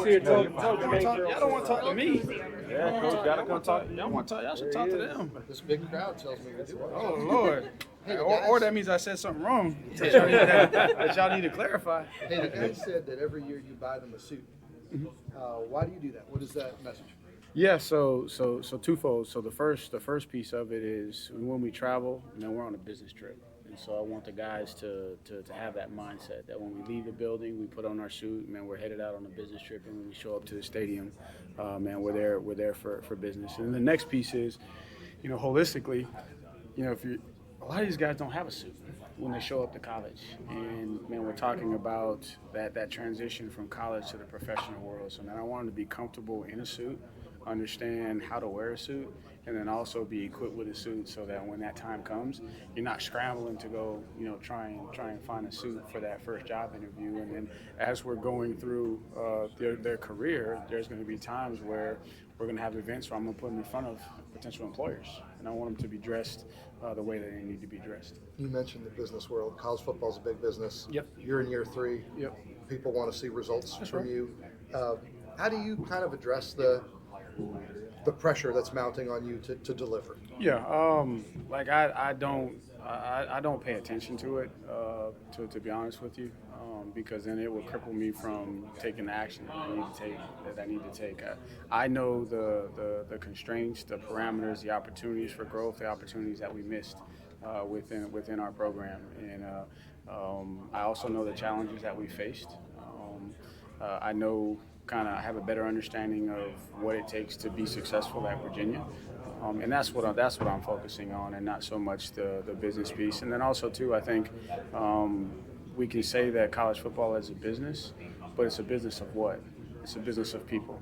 just here talking. Y'all don't want to talk to me. Yeah, coach, gotta come talk. Y'all want to talk? Y'all should talk to them. This big crowd tells me to do it. Oh Lord. Or that means I said something wrong that y'all need to clarify. Hey, the guy said that every year you buy them a suit. Why do you do that? What is that message? Yeah, so twofold. So the first piece of it is when we travel, we're on a business trip. And so I want the guys to have that mindset that when we leave the building, we put on our suit, we're headed out on a business trip, and when we show up to the stadium, we're there for business. And the next piece is, holistically, if you a lot of these guys don't have a suit when they show up to college. And, we're talking about that transition from college to the professional world. So, I want them to be comfortable in a suit, understand how to wear a suit, and then also be equipped with a suit so that when that time comes, you're not scrambling to go, try and find a suit for that first job interview. And then as we're going through their career, there's going to be times where we're going to have events where I'm going to put them in front of potential employers. And I want them to be dressed the way that they need to be dressed. You mentioned the business world. College football is a big business. Yep. You're in year 3. Yep. People want to see results That's from right. you. How do you kind of address the pressure that's mounting on you to deliver? Yeah, I don't pay attention to it, to be honest with you, because then it will cripple me from taking the action that I need to take. I know the constraints, the parameters, the opportunities for growth, the opportunities that we missed within our program, and I also know the challenges that we faced. I know. I have a better understanding of what it takes to be successful at Virginia, and that's what I'm focusing on, and not so much the business piece. And then also too, I think we can say that college football is a business, but it's a business of what? It's a business of people.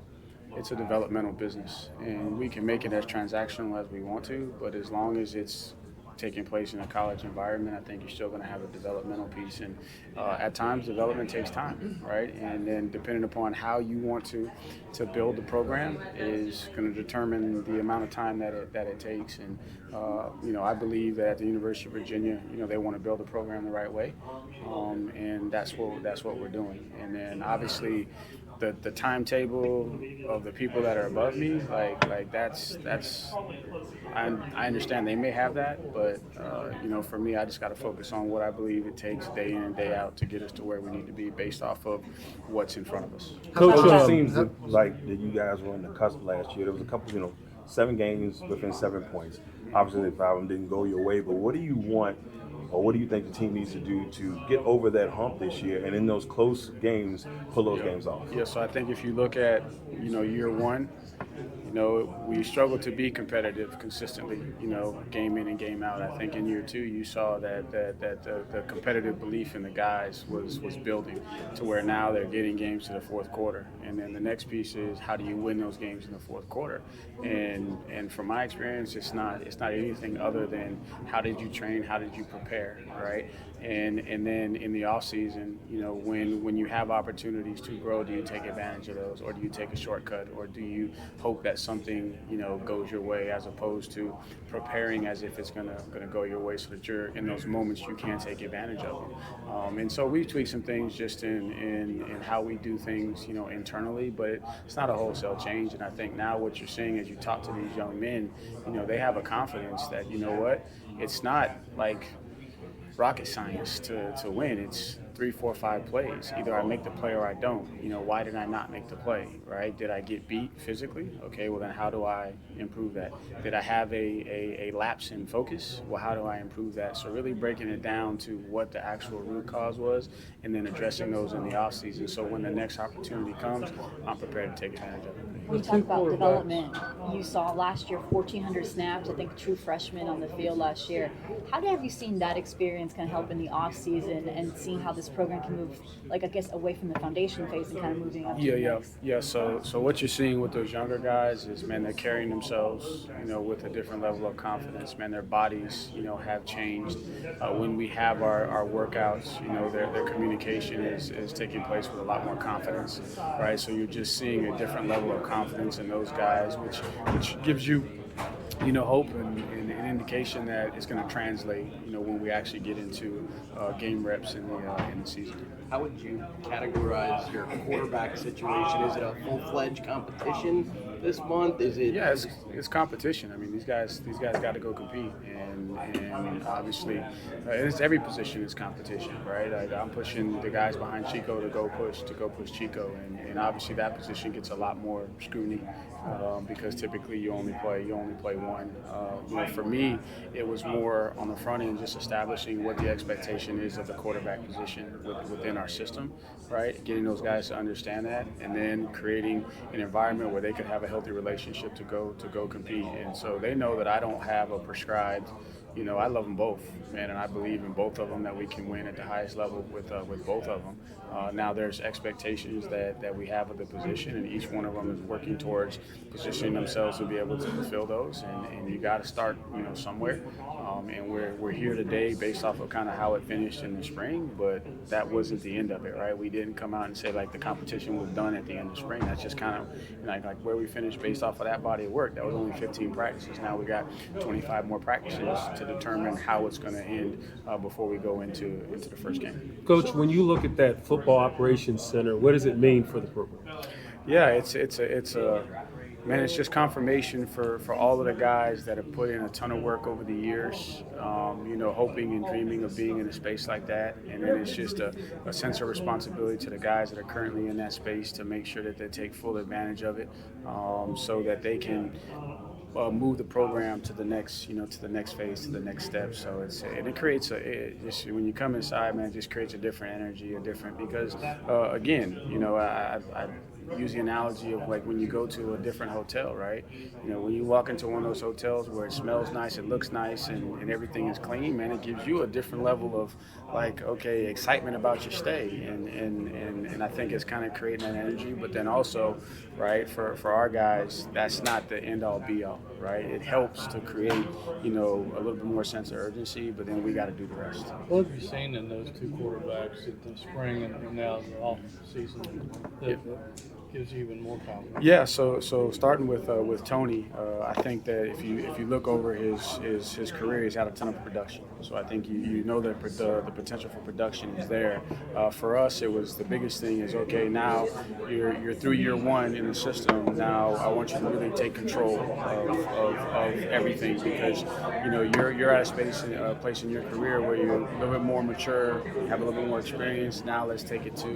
It's a developmental business, and we can make it as transactional as we want to, but as long as it's taking place in a college environment, I think you're still going to have a developmental piece. And at times, development takes time, right? And then depending upon how you want to build the program is going to determine the amount of time that it takes. And, I believe that at the University of Virginia, they want to build the program the right way. And that's what we're doing. And then obviously, the timetable of the people that are above me, that's I understand they may have that, but for me, I just got to focus on what I believe it takes day in and day out to get us to where we need to be based off of what's in front of us. Coach, it seems like that you guys were on the cusp last year. There was a couple, 7 games within 7 points. Obviously, the 5 of them didn't go your way, but what do you want? Or what do you think the team needs to do to get over that hump this year, and in those close games, pull those games off? Yeah, so I think if you look at, year 1, we struggled to be competitive consistently, game in and game out. I think in year 2, you saw that the competitive belief in the guys was building to where now they're getting games to the fourth quarter. And then the next piece is how do you win those games in the fourth quarter? And from my experience, it's not anything other than how did you train, how did you prepare, right? And then in the off season, when you have opportunities to grow, do you take advantage of those, or do you take a shortcut, or do you hope that something goes your way, as opposed to preparing as if it's gonna go your way, so that you're in those moments you can take advantage of them. And so we tweaked some things just in how we do things, internally, but it's not a wholesale change. And I think now what you're seeing as you talk to these young men, they have a confidence that it's not like rocket science to win. It's 3, 4, 5 plays. Either I make the play or I don't. Why did I not make the play, right? Did I get beat physically? Okay, well then how do I improve that? Did I have a lapse in focus? Well, how do I improve that? So really breaking it down to what the actual root cause was, and then addressing those in the off season. So when the next opportunity comes, I'm prepared to take advantage of it. When you talk about development, you saw last year 1,400 snaps, I think true freshman on the field last year. How have you seen that experience kind of help in the off season and seeing how this program can move, away from the foundation phase and kind of moving up to the next? Yeah. So what you're seeing with those younger guys is, they're carrying themselves, with a different level of confidence. Their bodies, have changed. When we have our workouts, their communication is taking place with a lot more confidence, right? So you're just seeing a different level of confidence in those guys, which gives you hope and an indication that it's going to translate, when we actually get into game reps in the season. How would you categorize your quarterback situation? Is it a full-fledged competition this month? Is it? Yeah, it's competition. I mean, these guys got to go compete, and obviously, it's every position is competition, right? I'm pushing the guys behind Chico to go push Chico, and obviously that position gets a lot more scrutiny because typically you only play one. For me, it was more on the front end, just establishing what the expectation is of the quarterback position within our system, right? Getting those guys to understand that, and then creating an environment where they could have a healthy relationship to go compete. And so they know that I don't have a prescribed. I love them both, man, and I believe in both of them that we can win at the highest level with both of them. Now there's expectations that we have of the position, and each one of them is working towards positioning themselves to be able to fulfill those. And you got to start, somewhere. And we're here today based off of kind of how it finished in the spring, but that wasn't the end of it, right? We didn't come out and say like the competition was done at the end of spring. That's just kind of like where we finished based off of that body of work. That was only 15 practices. Now we got 25 more practices to determine how it's going to end before we go into the first game. Coach, when you look at that football operations center, what does it mean for the program? Yeah, it's just confirmation for all of the guys that have put in a ton of work over the years, hoping and dreaming of being in a space like that. And then it's just a sense of responsibility to the guys that are currently in that space to make sure that they take full advantage of it, so that they can move the program to the next, to the next phase, to the next step. So it creates when you come inside, man, it just creates a different energy, because again, I use the analogy of like when you go to a different hotel, right? When you walk into one of those hotels where it smells nice, it looks nice, and everything is clean, man, it gives you a different level of like, okay, excitement about your stay, and I think it's kind of creating that energy. But then also, right, for our guys, that's not the end all be all, right? It helps to create, a little bit more sense of urgency, but then we got to do the rest. What have you seen in those two quarterbacks in the spring and now the off season that gives you even more confidence? Yeah, so starting with Tony, I think that if you look over his career, he's had a ton of production. So I think you know that the potential for production is there. For us, it was the biggest thing is, okay, now you're through year one in the system. Now I want you to really take control of everything, because you're at a place in your career where you're a little bit more mature, have a little bit more experience. Now let's take it to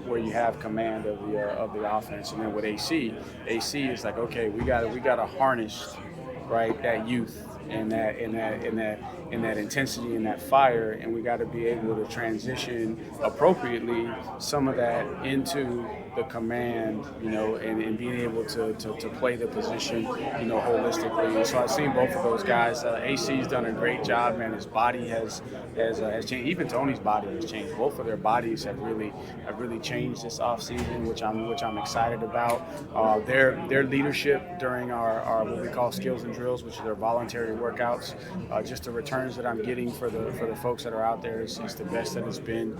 where you have command of the offense. And then with AC is like, okay, we got to harness, right, that youth and that intensity and that fire, and we got to be able to transition appropriately some of that into the command, and being able to play the position, holistically. And so I've seen both of those guys. AC's done a great job, man. His body has changed. Even Tony's body has changed. Both of their bodies have really changed this offseason, which I'm excited about. Their leadership during our what we call skills and drills, which are their voluntary workouts. Just the returns that I'm getting for the folks that are out there is the best that it's been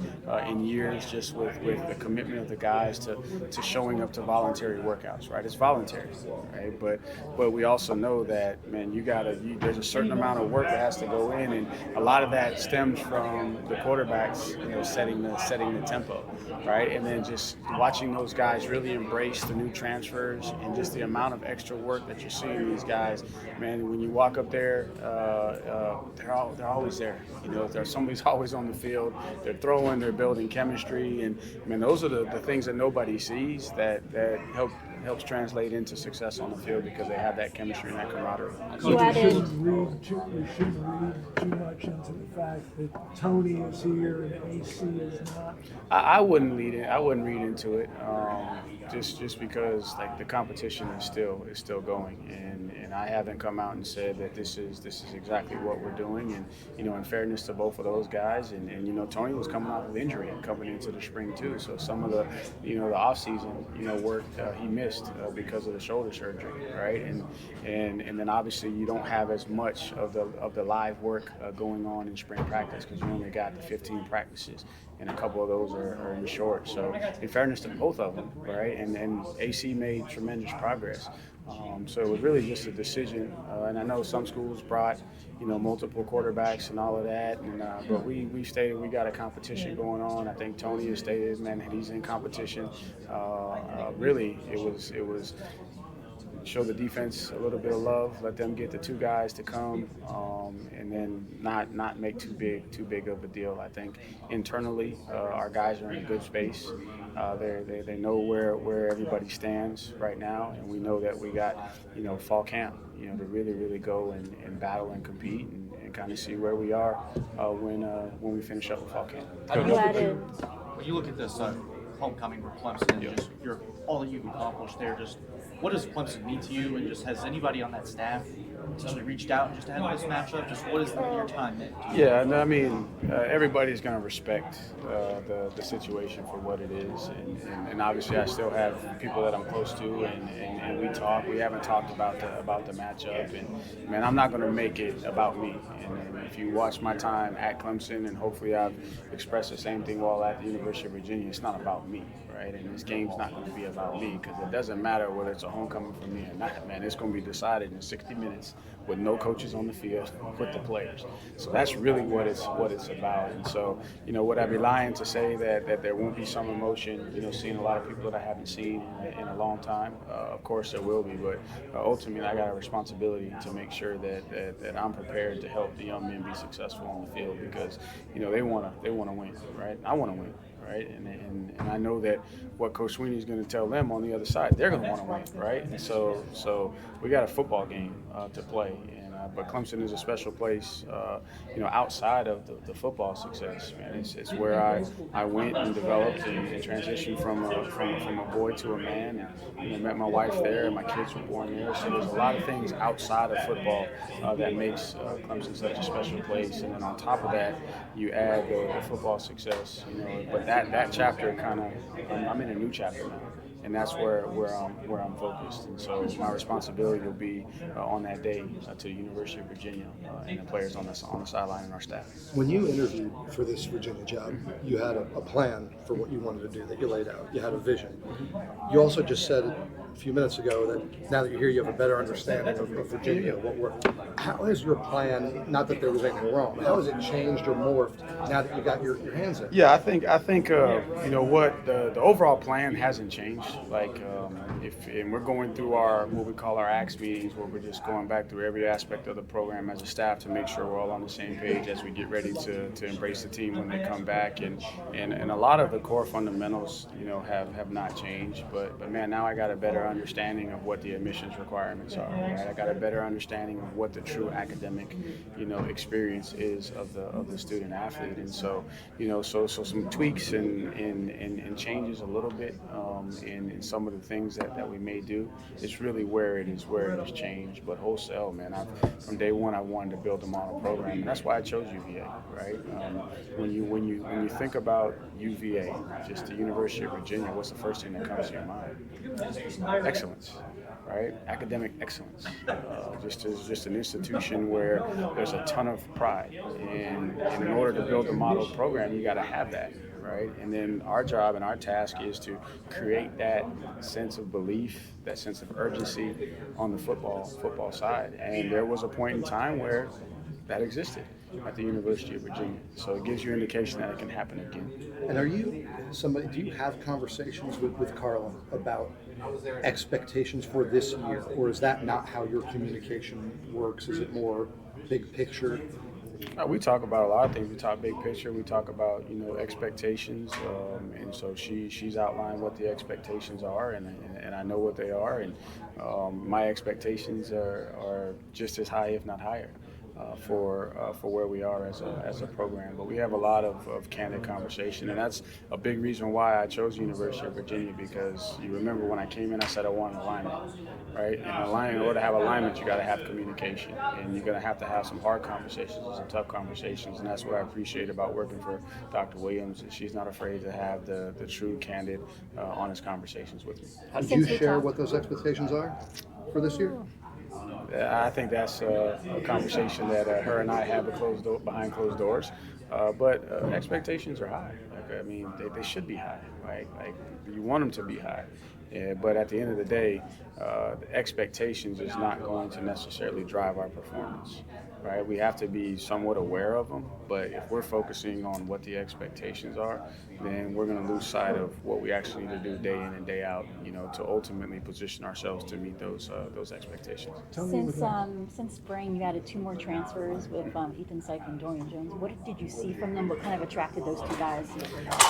in years, just with the commitment of the guys to showing up to voluntary workouts, right? It's voluntary, right? But we also know that, man, there's a certain amount of work that has to go in, and a lot of that stems from the quarterbacks, setting the tempo, right? And then just watching those guys really embrace the new transfers and just the amount of extra work that you're seeing these guys, man. When you walk up there, they're always there. Somebody's always on the field. They're throwing, they're building chemistry, and man, those are the things that nobody sees that helps translate into success on the field, because they have that chemistry and that camaraderie. You added. We shouldn't read too much into the fact that Tony is here and AC is not. I wouldn't read into it, just because like the competition is still going, and I haven't come out and said that this is exactly what we're doing. And in fairness to both of those guys, and Tony was coming off of injury and coming into the spring too, so some of the the off season work he missed because of the shoulder surgery, right? And then obviously you don't have as much of the live work going on in spring practice, because you only got the 15 practices. and a couple of those are in short. So in fairness to both of them, right? And AC made tremendous progress. So it was really just a decision, and I know some schools brought, multiple quarterbacks and all of that, and but we stated we got a competition going on. I think Tony has stated, man, that he's in competition. Really, it was show the defense a little bit of love, let them get the two guys to come, and then not make too big of a deal. I think internally our guys are in a good space. They know where everybody stands right now, and we know that we got fall camp to really go and battle and compete and kind of see where we are when we finish up with fall camp. When you look at this homecoming for Clemson and just all that you've accomplished there, just what does Clemson mean to you, and just has anybody on that staff essentially reached out just ahead of this matchup? Just what is your time meant to you? Yeah, no, I mean, everybody's going to respect the situation for what it is, and obviously I still have people that I'm close to, and we talk. We haven't talked about the matchup, and man, I'm not going to make it about me. And if you watch my time at Clemson, and hopefully I've expressed the same thing while at the University of Virginia, it's not about me. Right? And this game's not going to be about me, because it doesn't matter whether it's a homecoming for me or not, man. It's going to be decided in 60 minutes with no coaches on the field, with the players. So that's really what it's about. And so, would I be lying to say that there won't be some emotion, seeing a lot of people that I haven't seen in a long time? Of course there will be, but ultimately I got a responsibility to make sure that I'm prepared to help the young men be successful on the field, because, they want to win, right? I want to win. Right, and I know that what Coach Sweeney is going to tell them on the other side, they're going to want to win, right? And so we got a football game to play, but Clemson is a special place, outside of the football success, man. It's where I went and developed and transitioned from a boy to a man, and met my wife there, and my kids were born there. So there's a lot of things outside of football that makes Clemson such a special place, and then on top of that, you add the football success, But that chapter I'm in a new chapter now. And that's where I'm focused. And so my responsibility will be on that day to the University of Virginia and the players on the sideline and our staff. When you interviewed for this Virginia job, you had a plan for what you wanted to do that you laid out. You had a vision. You also just said a few minutes ago that now that you're here, you have a better understanding of Virginia. How has your plan, not that there was anything wrong, how has it changed or morphed now that you got your hands in it? Yeah, I think what the overall plan hasn't changed. And we're going through what we call our ACS meetings, where we're just going back through every aspect of the program as a staff to make sure we're all on the same page as we get ready to embrace the team when they come back. And a lot of the core fundamentals, have not changed. But man, now I got a better understanding of what the admissions requirements are. Right? I got a better understanding of what the true academic, experience is of the student athlete. And so, so some tweaks and changes a little bit in some of the things that we may do. It's really where it has changed. But wholesale, man, from day one I wanted to build a model program, and that's why I chose UVA. Right? When you think about UVA, just the University of Virginia, what's the first thing that comes to your mind? Excellence. Right? Academic excellence. Just an institution where there's a ton of pride, and in order to build a model program, you got to have that. Right? And then our job and our task is to create that sense of belief, that sense of urgency on the football side. And there was a point in time where that existed at the University of Virginia. So it gives you indication that it can happen again. And do you have conversations with Carla about expectations for this year, or is that not how your communication works? Is it more big picture? We talk about a lot of things. We talk big picture. We talk about expectations, and so she's outlined what the expectations are, and I know what they are, and my expectations are just as high, if not higher, for where we are as a program. But we have a lot of candid conversation, and that's a big reason why I chose University of Virginia, because you remember when I came in, I said I wanted alignment, right? And in order to have alignment, you got to have communication, and you're going to have some hard conversations and some tough conversations, and that's what I appreciate about working for Dr. Williams. Is she's not afraid to have the true, candid, honest conversations with me. Did you share what those expectations are for this year? I think that's a conversation that her and I have behind closed doors. But expectations are high. Like, I mean, they should be high, right? Like you want them to be high. Yeah, but at the end of the day, the expectations is not going to necessarily drive our performance, right? We have to be somewhat aware of them, but if we're focusing on what the expectations are, then we're going to lose sight of what we actually need to do day in and day out, to ultimately position ourselves to meet those expectations. Since spring, you added 2 more transfers with Ethan Syke and Dorian Jones. What did you see from them? What kind of attracted those 2 guys?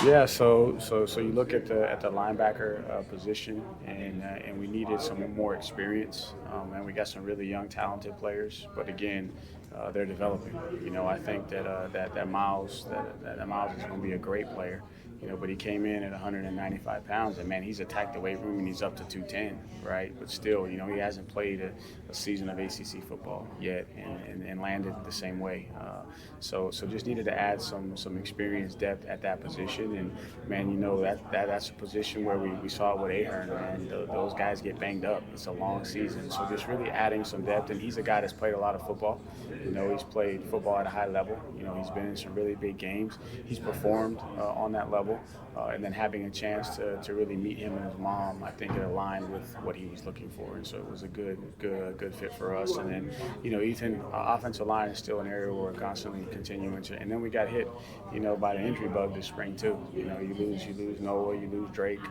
Yeah, so you look at the linebacker position, and we needed some more experience, and we got some really young, talented players. But again, they're developing. I think that Miles is going to be a great player. But he came in at 195 pounds, and man, he's attacked the weight room and he's up to 210, right? But still, he hasn't played a season of ACC football yet and landed the same way. So just needed to add some experience depth at that position. And man, that's a position where we saw it with Ahern, and those guys get banged up. It's a long season, so just really adding some depth. And he's a guy that's played a lot of football. He's played football at a high level. He's been in some really big games. He's performed on that level. And then having a chance to really meet him and his mom, I think it aligned with what he was looking for, and so it was a good fit for us. And then, Ethan, offensive line is still an area where we're constantly continuing to. And then we got hit, by the injury bug this spring too. You lose Noah, you lose Drake.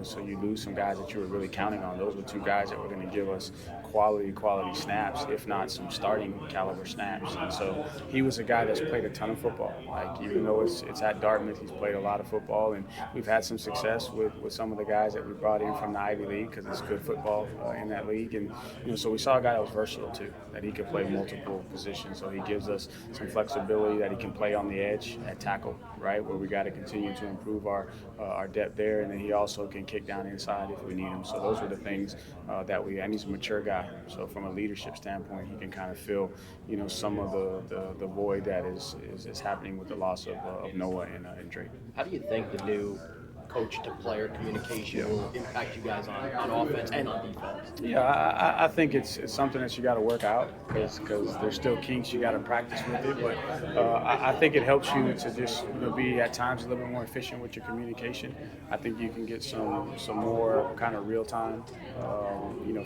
So you lose some guys that you were really counting on. Those were 2 guys that were going to give us quality snaps, if not some starting caliber snaps. And so he was a guy that's played a ton of football. Like, even though it's at Dartmouth, he's played a lot of football, and we've had some success with some of the guys that we brought in from the Ivy League, because it's good football in that league. And so we saw a guy that was versatile too, that he could play multiple positions. So he gives us some flexibility that he can play on the edge at tackle, right, where we got to continue to improve our depth there. And then he also can kick down inside if we need him. So those were the things and he's a mature guy. So from a leadership standpoint, he can kind of fill, some of the void that is happening with the loss of Noah and Drake. How do you think the new coach-to-player communication will impact you guys on offense and on defense? Yeah, I think it's something that you got to work out, because there's still kinks you got to practice with it. But I think it helps you to just be at times a little bit more efficient with your communication. I think you can get some more kind of real-time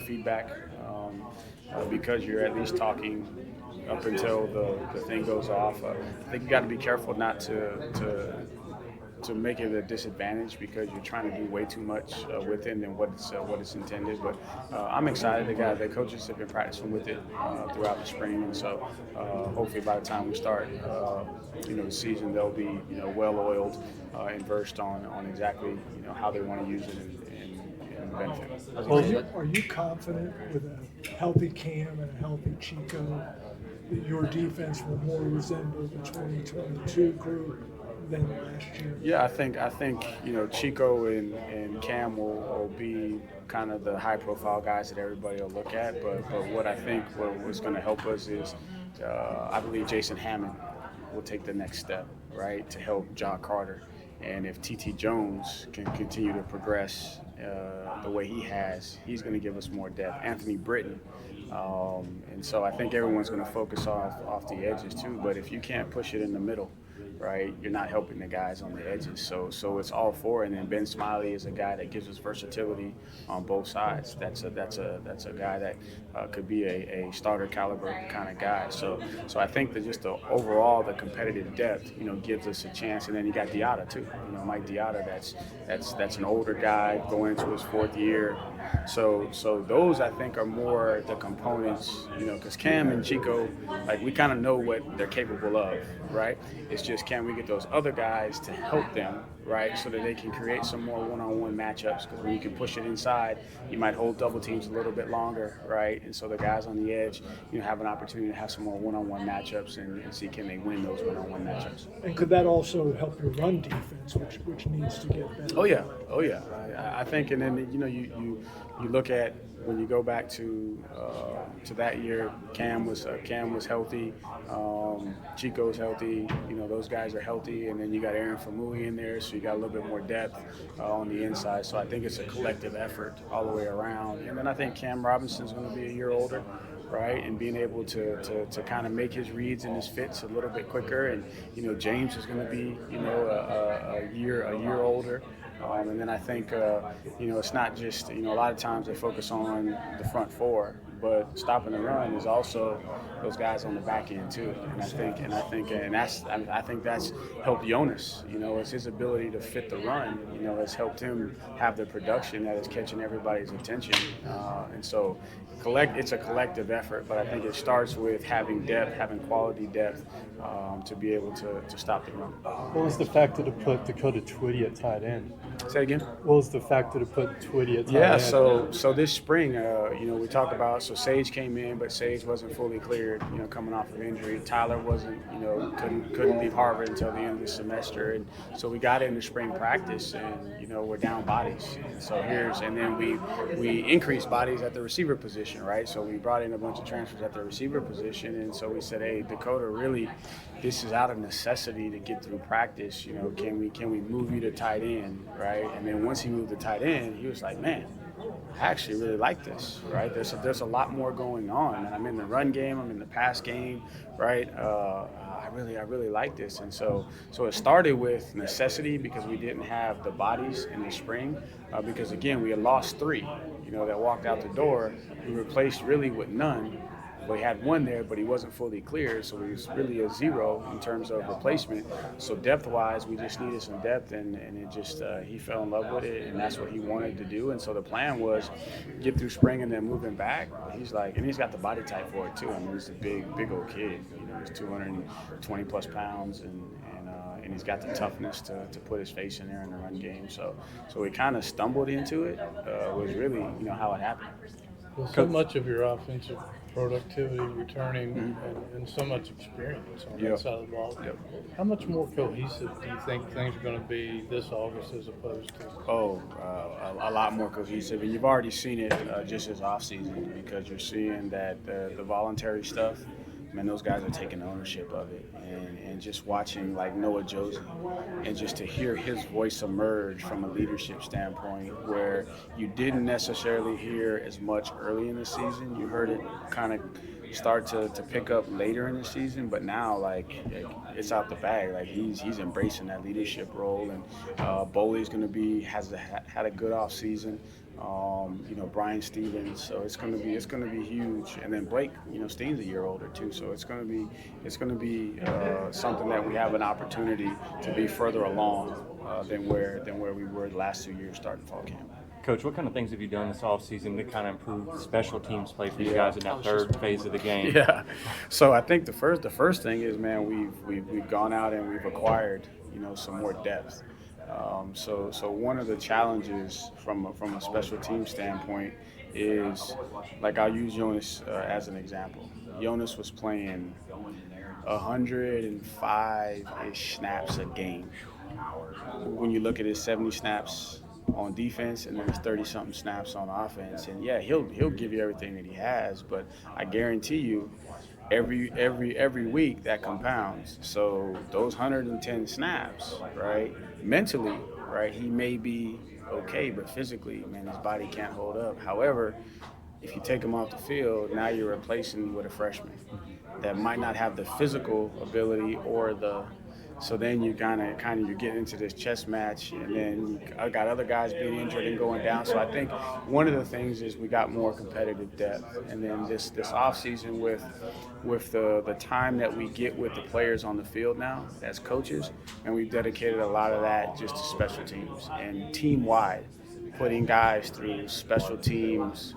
feedback because you're at least talking up until the thing goes off. I think you got to be careful not to make it a disadvantage, because you're trying to do way too much with it than what it's intended. But I'm excited. The coaches have been practicing with it throughout the spring, and so hopefully by the time we start, the season, they'll be well oiled and versed on exactly how they want to use it and benefit. Are you confident with a healthy Cam and a healthy Chico that your defense will more resemble the 2022 group than last year? Yeah, I think Chico and Cam will be kind of the high-profile guys that everybody will look at. But what I think was going to help us is I believe Jason Hammond will take the next step, right, to help John Carter. And if T.T. Jones can continue to progress the way he has, he's going to give us more depth. Anthony Britton. And so I think everyone's going to focus off the edges too. But if you can't push it in the middle, right, you're not helping the guys on the edges. So it's all four. And then Ben Smiley is a guy that gives us versatility on both sides. That's a guy that could be a starter caliber kind of guy. So I think that just overall the competitive depth, gives us a chance. And then you got Diatta too. Mike Diatta, that's an older guy going into his 4th year. So those I think are more the components, because Cam and Chico, like, we kind of know what they're capable of, right? It's just, can we get those other guys to help them, right, so that they can create some more one-on-one matchups? Because when you can push it inside, you might hold double teams a little bit longer, right? And so the guys on the edge, have an opportunity to have some more one-on-one matchups and see, can they win those one-on-one matchups. And could that also help your run defense, which needs to get better? Oh yeah. I think, and then you look at, when you go back to that year, Cam was healthy, Chico's healthy, those guys are healthy, and then you got Aaron Famui in there, so so you got a little bit more depth on the inside. So I think it's a collective effort all the way around. And then I think Cam Robinson's going to be a year older, right, and being able to kind of make his reads and his fits a little bit quicker. And James is going to be a year older. And then I think it's not just a lot of times they focus on the front four, but stopping the run is also those guys on the back end too. And I think that's helped Jonas. It's his ability to fit the run. Has helped him have the production that is catching everybody's attention. And so it's a collective effort, but I think it starts with having depth, having quality depth to be able to stop the run. What was the factor to put Dakota Twitty at tight end? Say again? What was the factor to put Twitty at tight Yeah, end? so this spring, we talked about, so Sage came in, but Sage wasn't fully cleared, coming off of injury. Tyler wasn't, couldn't leave Harvard until the end of the semester. And so we got into spring practice and, we're down bodies. And then we increased bodies at the receiver position, right? So we brought in a bunch of transfers at the receiver position. And so we said, hey, Dakota, really, this is out of necessity to get through practice. Can we move you to tight end, right? And then once he moved to tight end, he was like, man, I actually really like this, right? There's a lot more going on. I'm in the run game, I'm in the pass game, right? I really like this. And so it started with necessity because we didn't have the bodies in the spring because, again, we had lost 3, that walked out the door. We replaced really with none. We had 1 there, but he wasn't fully cleared, so it was really a 0 in terms of replacement. So depth-wise, we just needed some depth, and it just he fell in love with it, and that's what he wanted to do. And so the plan was get through spring and then move him back. He's like, and he's got the body type for it too. I mean, he's a big old kid. He's 220 plus pounds, and he's got the toughness to put his face in there in the run game. So we kind of stumbled into it. Was really how it happened. Well, so much of your offensive productivity, returning, and so much experience on that side of the ball. Yep. How much more cohesive do you think things are going to be this August as opposed to? A lot more cohesive, and you've already seen it just this offseason because you're seeing that the voluntary stuff, man, those guys are taking ownership of it, and just watching like Noah Josie, and just to hear his voice emerge from a leadership standpoint where you didn't necessarily hear as much early in the season. You heard it kind of start to pick up later in the season, but now like it's out the bag. Like he's embracing that leadership role, and Boley's going to had a good off season. Brian Stevens, so it's gonna be huge. And then Blake, Steen's a year older too, so it's gonna be something that we have an opportunity to be further along than where we were the last 2 years starting fall camp. Coach, what kind of things have you done this offseason to kind of improve special teams play for you guys in that third phase of the game? Yeah, so I think the first thing is, man, we've gone out and we've acquired some more depth. So one of the challenges from a special team standpoint is, like, I'll use Jonas as an example. Jonas was playing 105-ish snaps a game. When you look at his 70 snaps on defense and then his 30-something snaps on offense, and yeah, he'll give you everything that he has, but I guarantee you, every week that compounds. So those 110 snaps, right? Mentally, right, he may be okay, but physically, man, his body can't hold up. However, if you take him off the field, now you're replacing with a freshman that might not have the physical ability so then you kind of you get into this chess match, and then I got other guys being injured and going down. So I think one of the things is we got more competitive depth, and then this off season with the time that we get with the players on the field now as coaches, and we've dedicated a lot of that just to special teams and team wide, putting guys through special teams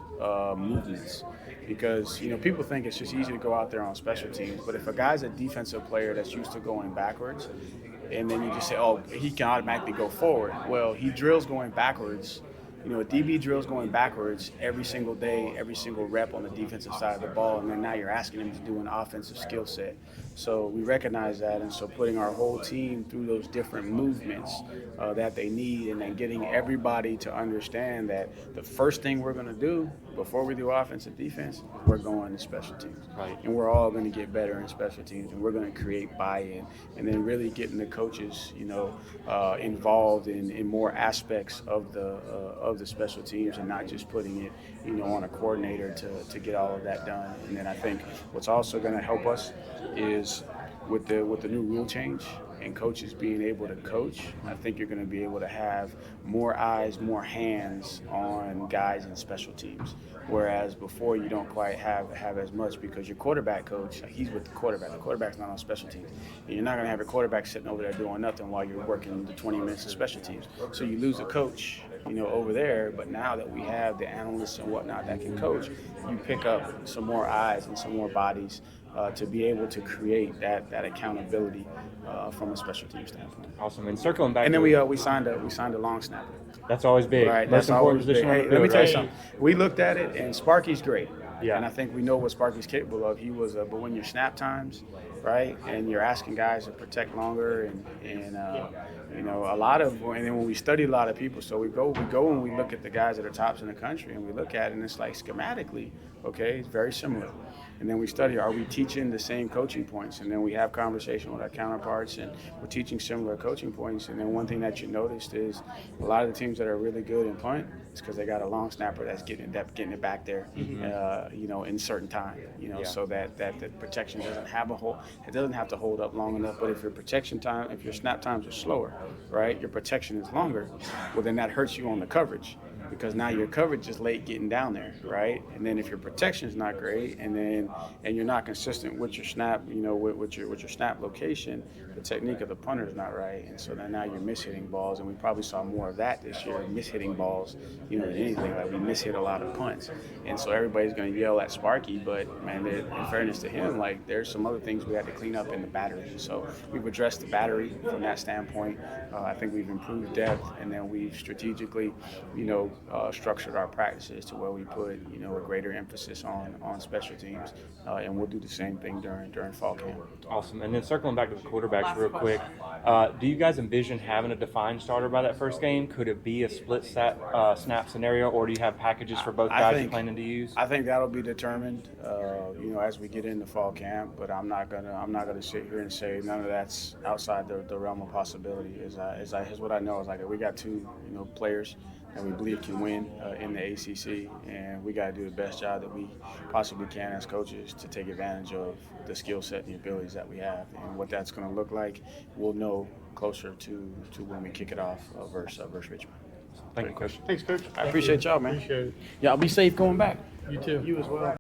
movements. Because, people think it's just easy to go out there on special teams, but if a guy's a defensive player that's used to going backwards, and then you just say, oh, he can automatically go forward. Well, he drills going backwards You know, a DB drill is going backwards every single day, every single rep on the defensive side of the ball, and then now you're asking them to do an offensive skill set. So we recognize that, and so putting our whole team through those different movements that they need, and then getting everybody to understand that the first thing we're going to do before we do offense and defense, we're going to special teams. Right. And we're all going to get better in special teams, and we're going to create buy-in, and then really getting the coaches, involved in more aspects of the special teams, and not just putting it, on a coordinator to get all of that done. And then I think what's also going to help us is with the new rule change and coaches being able to coach, I think you're going to be able to have more eyes, more hands on guys in special teams. Whereas before you don't quite have as much, because your quarterback coach, he's with the quarterback. The quarterback's not on special teams. And you're not going to have a quarterback sitting over there doing nothing while you're working the 20 minutes of special teams. So you lose a coach, over there. But now that we have the analysts and whatnot that can coach, you pick up some more eyes and some more bodies to be able to create that accountability from a special team standpoint. Awesome. And circling back, And then we signed a long snapper. That's always big. Right, Most that's important always big. position on the Hey, field, let me tell you right? something. We looked at it, and Sparky's great. Yeah. And I think we know what Sparky's capable of. He was, but when your snap times, right, and you're asking guys to protect longer, and a lot of, and then when we study a lot of people, so we go and we look at the guys that are tops in the country, and we look at it, and it's like schematically, okay, it's very similar. And then we study, are we teaching the same coaching points? And then we have conversation with our counterparts, and we're teaching similar coaching points. And then one thing that you noticed is a lot of the teams that are really good in punt, it's because they got a long snapper that's getting it back there, in certain time, so that the protection doesn't have to hold up long enough. But if your snap times are slower, right, your protection is longer, well, then that hurts you on the coverage, because now your coverage is late getting down there, right? And then if your protection is not great, and you're not consistent with your snap, with your snap location, the technique of the punter is not right, and so then now you're mishitting balls, and we probably saw more of that this year, mishitting balls, than anything. Like, we mishit a lot of punts, and so everybody's going to yell at Sparky, but man, in fairness to him, like, there's some other things we had to clean up in the battery. So we've addressed the battery from that standpoint. I think we've improved depth, and then we've strategically, structured our practices to where we put, a greater emphasis on special teams, and we'll do the same thing during fall camp. Awesome. And then circling back to the quarterbacks real quick, do you guys envision having a defined starter by that first game? Could it be a split snap scenario, or do you have packages for both guys you're planning to use? I think that'll be determined, as we get into fall camp. But I'm not gonna sit here and say none of that's outside the realm of possibility. Is what I know is, like, we got two players that we believe can win in the ACC, and we got to do the best job that we possibly can as coaches to take advantage of the skill set and the abilities that we have. And what that's going to look like, we'll know closer to when we kick it off versus Richmond. Thank you, Coach. Thanks, Coach. I appreciate y'all, man. Appreciate it. Y'all be safe going back. You too. You as well.